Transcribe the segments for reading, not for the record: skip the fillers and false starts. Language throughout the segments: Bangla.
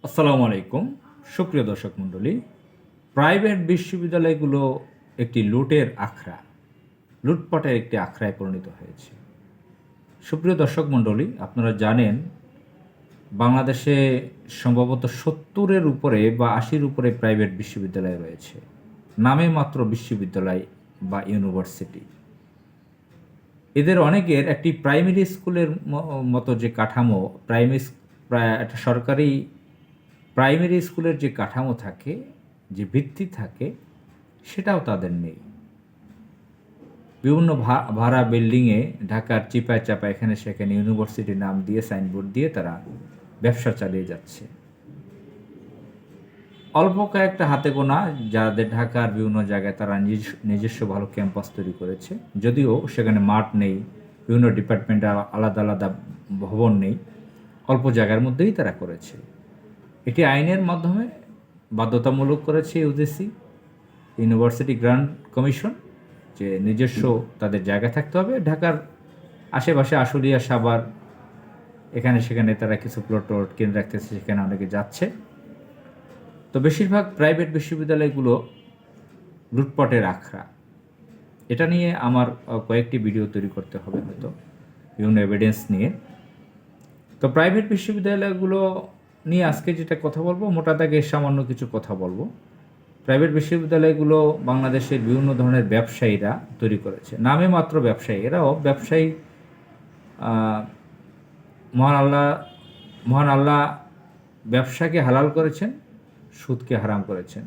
আসসালামু আলাইকুম। সুপ্রিয় দর্শক মণ্ডলী, প্রাইভেট বিশ্ববিদ্যালয়গুলো একটি লুটের আখড়া, লুটপাটের একটি আখড়ায় পরিণত হয়েছে। সুপ্রিয় দর্শক মণ্ডলী, আপনারা জানেন বাংলাদেশে সম্ভবত ৭০-এর উপরে বা ৮০-র উপরে প্রাইভেট বিশ্ববিদ্যালয় রয়েছে। নামে মাত্র বিশ্ববিদ্যালয় বা ইউনিভার্সিটি। এদের অনেকের একটি প্রাইমারি স্কুলের মতো যে কাঠামো, একটা সরকারি প্রাইমারি স্কুলের যে কাঠামো থাকে, যে ভিত্তি থাকে, সেটাও তাদের নেই। বিভিন্ন ভাড়া বিল্ডিংয়ে ঢাকার চিপায় চাপায় এখানে সেখানে ইউনিভার্সিটির নাম দিয়ে সাইনবোর্ড দিয়ে তারা ব্যবসা চালিয়ে যাচ্ছে। অল্প কয়েকটা হাতে গোনা যাদের ঢাকার বিভিন্ন জায়গায় তারা নিজস্ব ভালো ক্যাম্পাস তৈরি করেছে, যদিও সেখানে মাঠ নেই, বিভিন্ন ডিপার্টমেন্টের আলাদা আলাদা ভবন নেই, অল্প জায়গার মধ্যেই তারা করেছে। এটি আইনের মাধ্যমে বাধ্যতামূলক করেছে ইউজিসি, ইউনিভার্সিটি গ্রান্ট কমিশন, যে নিজস্ব তাদের জায়গা থাকতে হবে। ঢাকার আশেপাশে আশুলিয়া, সাভার, এখানে সেখানে তারা কিছু প্লট কিনে রাখতেছে, সেখানে অনেকে যাচ্ছে। তো বেশিরভাগ প্রাইভেট বিশ্ববিদ্যালয়গুলো লুটপাটের আখড়া। এটা নিয়ে আমার কয়েকটি ভিডিও তৈরি করতে হবে হয়তো, বিভিন্ন এভিডেন্স নিয়ে। তো প্রাইভেট বিশ্ববিদ্যালয়গুলো নিয়ে আজকে যেটা কথা বলবো, মোটা দাগে সামান্য কিছু কথা বলবো। প্রাইভেট বিশ্ববিদ্যালয়গুলো বাংলাদেশের বিভিন্ন ধরনের ব্যবসায়ীরা তৈরি করেছে, নামে মাত্র ব্যবসায়ী। এরাও ব্যবসায়ী। মহান আল্লাহ ব্যবসাকে হালাল করেছেন, সুদকে হারাম করেছেন।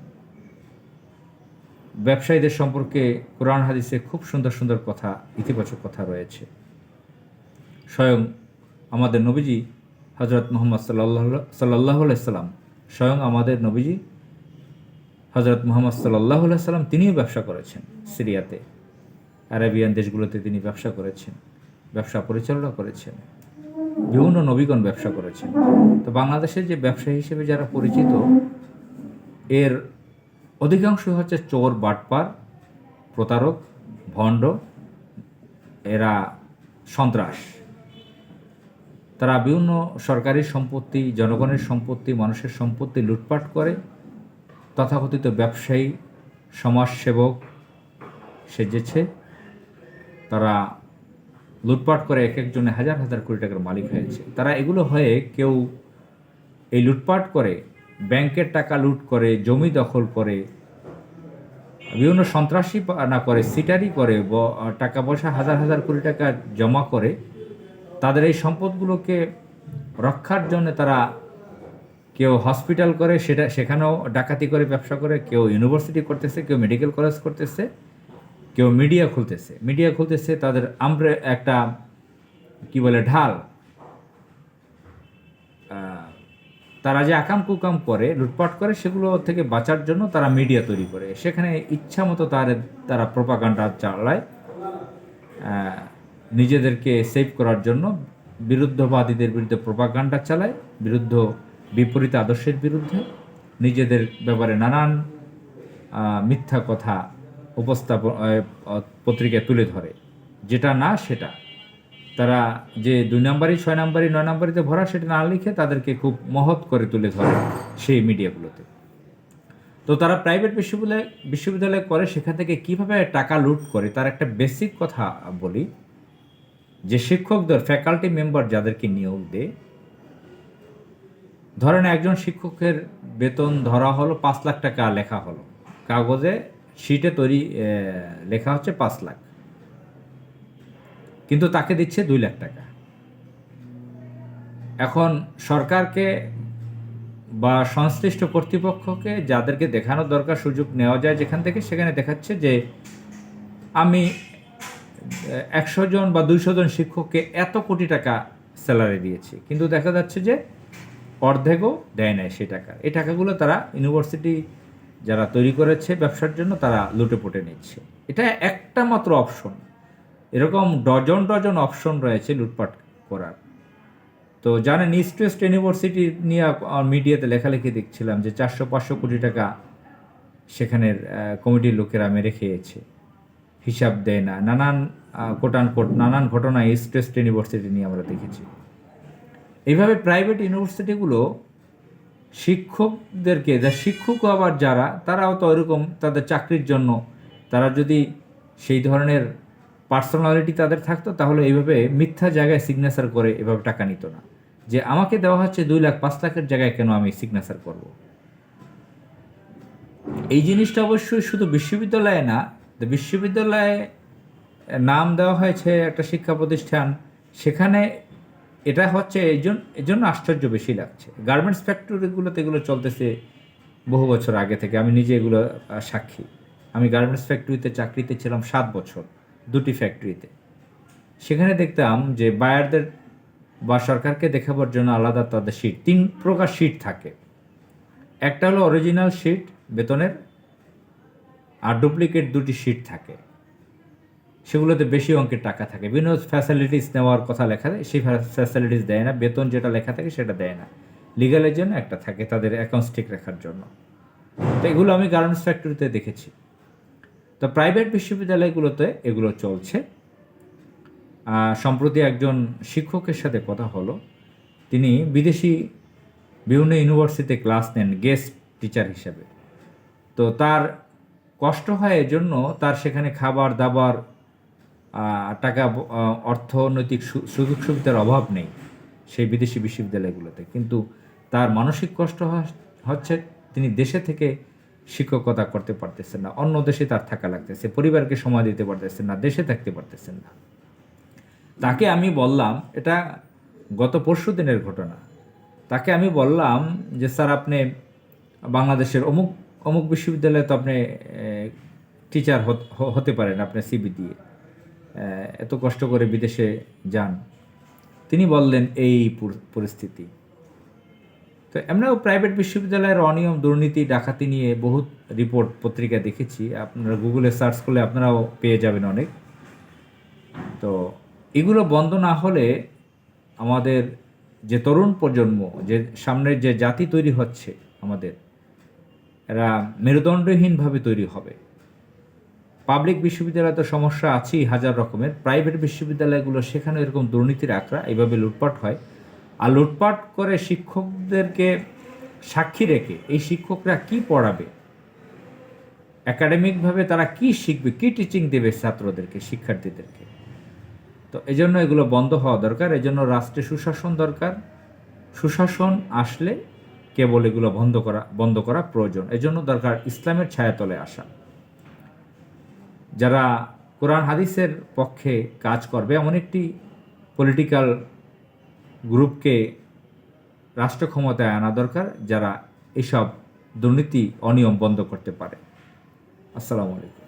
ব্যবসায়ীদের সম্পর্কে কোরআন হাদিসে খুব সুন্দর সুন্দর কথা, ইতিবাচক কথা রয়েছে। স্বয়ং আমাদের নবীজি হজরত মুহাম্মদ সাল্লাল্লাহু আলাইহি সাল্লাম, স্বয়ং আমাদের নবীজি হজরত মুহাম্মদ সাল্লাল্লাহু আলাইহি সাল্লাম, তিনিও ব্যবসা করেছেন। সিরিয়াতে, আরাবিয়ান দেশগুলোতে তিনি ব্যবসা করেছেন, ব্যবসা পরিচালনা করেছেন। বিভিন্ন নবীগণ ব্যবসা করেছেন। তো বাংলাদেশের যে ব্যবসায়ী হিসেবে যারা পরিচিত, এর অধিকাংশ হচ্ছে চোর, বাটপার, প্রতারক, ভণ্ড, এরা সন্ত্রাস। তারা বিভিন্ন সরকারি সম্পত্তি, জনগণের সম্পত্তি, মানুষের সম্পত্তি লুটপাট করে তথাকথিত ব্যবসায়ী, সমাজসেবক সেজেছে। তারা লুটপাট করে এক একজনে হাজার হাজার কোটি টাকার মালিক হয়েছে। তারা এগুলো হয়ে কেউ এই লুটপাট করে, ব্যাংকের টাকা লুট করে, জমি দখল করে, বিভিন্ন সন্ত্রাসী না করে, সিটারি করে, টাকা পয়সা হাজার হাজার কোটি টাকা জমা করে। তাদের এই সম্পদগুলোকে রক্ষার জন্য তারা কেউ হসপিটাল করে, সেখানেও ডাকাতি করে ব্যবসা করে, কেউ ইউনিভার্সিটি করতেছে, কেউ মেডিকেল কলেজ করতেছে, কেউ মিডিয়া খুলতেছে। তাদের একটা কি বলে ঢাল। তারা যে আকাম কুকাম করে, লুটপাট করে, সেগুলো থেকে বাঁচার জন্য তারা মিডিয়া তৈরি করে, সেখানে ইচ্ছা মতো তারা প্রোপাগান্ডা চালায় নিজেদেরকে সেভ করার জন্য। বিরুদ্ধবাদীদের বিরুদ্ধে প্রোপাগান্ডা চালায়, বিপরীত আদর্শের বিরুদ্ধে, নিজেদের ব্যাপারে নানান মিথ্যা কথা পত্রিকায় তুলে ধরে, যেটা না সেটা। তারা যে 2 নাম্বারই, 6 নাম্বারই, 9 নাম্বারিতে ভরা, সেটা না লিখে তাদেরকে খুব মহৎ করে তুলে ধরে সেই মিডিয়াগুলোতে। তো তারা প্রাইভেট বিশ্ববিদ্যালয় করে, সেখান থেকে কীভাবে টাকা লুট করে তার একটা বেসিক কথা বলি। যে শিক্ষকদের, ফ্যাকাল্টি মেম্বার যাদেরকে নিয়োগ দেয়, ধরেন একজন শিক্ষকের বেতন ধরা হলো 5 লাখ টাকা, লেখা হলো কাগজে, শিটে লেখা হচ্ছে 5 লাখ, কিন্তু তাকে দিচ্ছে 2 লাখ টাকা। এখন সরকারকে বা সংশ্লিষ্ট কর্তৃপক্ষকে, যাদেরকে দেখানো দরকার, সুযোগ নেওয়া যায় যেখান থেকে, সেখানে দেখাচ্ছে যে আমি 100 জন বা 200 জন শিক্ষককে এত কোটি টাকা স্যালারি দিয়েছি, কিন্তু দেখা যাচ্ছে যে অর্ধেকও দেয় নাই সেই টাকা। এই টাকাগুলো তারা ইউনিভার্সিটি যারা তৈরি করেছে ব্যবসার জন্য, তারা লুটে পুটে নিচ্ছে। এটা একটা মাত্র অপশন, এরকম ডজন ডজন অপশন রয়েছে লুটপাট করার। তো জানেন, ইস্ট ওয়েস্ট ইউনিভার্সিটি নিয়ে মিডিয়াতে লেখালেখি দেখছিলাম যে 400-500 কোটি টাকা সেখানের কমিটির লোকেরা মেরে খেয়েছে, হিসাব দেয় না, নানান ঘটনা ইস্ট ওয়েস্ট ইউনিভার্সিটি নিয়ে আমরা দেখেছি। এইভাবে প্রাইভেট ইউনিভার্সিটিগুলো শিক্ষকদেরকে, শিক্ষকও আবার যারা, তারাও তো ওইরকম তাদের চাকরির জন্য তারা যদি সেই ধরনের পার্সোনালিটি তাদের থাকতো, তাহলে এইভাবে মিথ্যা জায়গায় সিগনেচার করে এভাবে টাকা নিত না। যে আমাকে দেওয়া হচ্ছে 2 লাখ 5 লাখের জায়গায় কেন আমি সিগনেচার করব। এই জিনিসটা অবশ্যই শুধু বিশ্ববিদ্যালয়ে না, বিশ্ববিদ্যালয়ে নাম দেওয়া হয়েছে একটা শিক্ষা প্রতিষ্ঠান, সেখানে এটা হচ্ছে এই জন্য আশ্চর্য বেশি লাগছে। গার্মেন্টস ফ্যাক্টরিগুলোতে এগুলো চলতেছে বহু বছর আগে থেকে, আমি নিজে এগুলো সাক্ষী। আমি গার্মেন্টস ফ্যাক্টরিতে চাকরিতে ছিলাম 7 বছর, 2টি ফ্যাক্টরিতে। সেখানে দেখতাম যে বায়ারদের বা সরকারকে দেখাবার জন্য আলাদা তাদের শিট, 3 প্রকার শিট থাকে। একটা হলো অরিজিনাল শিট বেতনের, আর ডুপ্লিকেট 2টি শিট থাকে, সেগুলোতে বেশি অঙ্কের টাকা থাকে। বিভিন্ন ফ্যাসিলিটিস নেওয়ার কথা লেখা থাকে, সেই ফ্যাসিলিটিস দেয় না, বেতন যেটা লেখা থাকে সেটা দেয় না। লিগালের জন্য একটা থাকে, তাদের অ্যাকাউন্টস ঠিক রাখার জন্য। তো এগুলো আমি গার্মেন্টস ফ্যাক্টরিতে দেখেছি। তো প্রাইভেট বিশ্ববিদ্যালয়গুলোতে এগুলো চলছে। সম্প্রতি একজন শিক্ষকের সাথে কথা হলো, তিনি বিদেশি বিভিন্ন ইউনিভার্সিটিতে ক্লাস নেন গেস্ট টিচার হিসেবে। তো তার কষ্ট হয় এজন্য, তার সেখানে খাবার দাবার, টাকা, অর্থনৈতিক সুযোগ সুবিধার অভাব নেই সেই বিদেশি বিশ্ববিদ্যালয়গুলোতে। কিন্তু তার মানসিক কষ্ট হচ্ছে, তিনি দেশে থেকে শিক্ষকতা করতে পারতেছেন না, অন্য দেশে তার থাকা লাগতেছে, পরিবারকে সময় দিতে পারতেছেন না, দেশে থাকতে পারতেছেন না। তাকে আমি বললাম, এটা গত পরশু দিনের ঘটনা, তাকে আমি বললাম যে স্যার, আপনি বাংলাদেশের অমুক অমুক বিশ্ববিদ্যালয়ে তো আপনি টিচার হতে পারেন আপনার সিবি দিয়ে, এত কষ্ট করে বিদেশে যান। তিনি বললেন এই পরিস্থিতি। তো এমনিও প্রাইভেট বিশ্ববিদ্যালয়ের অনিয়ম, দুর্নীতি, ডাকাতি নিয়ে বহুত রিপোর্ট পত্রিকা দেখেছি, আপনারা গুগলে সার্চ করলে আপনারাও পেয়ে যাবেন অনেক। তো এগুলো বন্ধ না হলে আমাদের যে তরুণ প্রজন্ম, যে সামনের যে জাতি তৈরি হচ্ছে আমাদের, এরা মেরুদণ্ডহীনভাবে তৈরি হবে। পাবলিক বিশ্ববিদ্যালয়ে তো সমস্যা আছেই হাজার রকমের, প্রাইভেট বিশ্ববিদ্যালয়গুলো সেখানে এরকম দুর্নীতির আখড়া, এইভাবে লুটপাট হয়। আর লুটপাট করে শিক্ষকদেরকে সাক্ষী রেখে এই শিক্ষকরা কি পড়াবে, একাডেমিকভাবে তারা কি শিখবে, কি টিচিং দেবে ছাত্রদেরকে, শিক্ষার্থীদেরকে। তো এজন্য এগুলো বন্ধ হওয়া দরকার। এজন্য রাষ্ট্রে সুশাসন দরকার। সুশাসন আসলে কেবল এগুলো বন্ধ করা প্রয়োজন। এজন্য দরকার ইসলামের ছায়াতলে আসা, যারা কোরআন হাদিসের পক্ষে কাজ করবে এমন একটি পলিটিক্যাল গ্রুপকে রাষ্ট্র ক্ষমতায় আনা দরকার, যারা এসব দুর্নীতি অনিয়ম বন্ধ করতে পারে। আসসালামু আলাইকুম।